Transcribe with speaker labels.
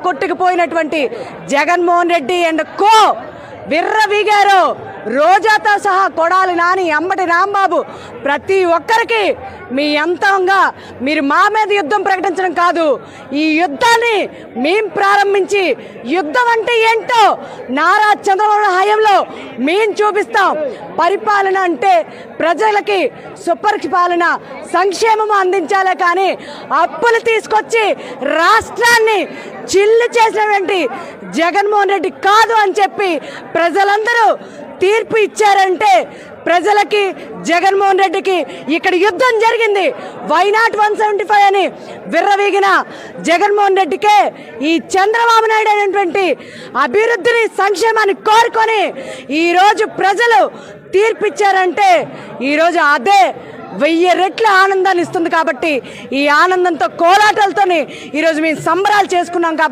Speaker 1: కొట్టుకుపోయినటువంటి Jaganmohan Reddy and co విర్రవీగారు. రోజాతో సహా కొడాలి నాని, అంబటి రాంబాబు, ప్రతి ఒక్కరికి మీ అంతంగా మీరు మా మీద యుద్ధం ప్రకటించడం కాదు, ఈ యుద్ధాన్ని మేం ప్రారంభించి యుద్ధం అంటే ఏంటో నారా చంద్రబాబు హయాంలో మేం చూపిస్తాం. పరిపాలన అంటే ప్రజలకి సుపరిపాలన, సంక్షేమం అందించాలే కానీ అప్పులు తీసుకొచ్చి రాష్ట్రాన్ని చిల్లు చేసినటువంటి జగన్మోహన్ రెడ్డి కాదు అని చెప్పి ప్రజలందరూ తీర్పు ఇచ్చారంటే ప్రజలకి, జగన్మోహన్ రెడ్డికి ఇక్కడ యుద్ధం జరిగింది. వైనాట్ 175 అని విర్రవీగిన జగన్మోహన్ రెడ్డికే ఈ చంద్రబాబు నాయుడు అనేటువంటి అభివృద్ధిని, సంక్షేమాన్ని కోరుకొని ఈరోజు ప్రజలు తీర్పిచ్చారంటే ఈరోజు అదే 1000 రెట్ల ఆనందాన్ని ఇస్తుంది. కాబట్టి ఈ ఆనందంతో, కోలాటాలతోని ఈరోజు మేము సంబరాలు చేసుకున్నాం. కాబట్టి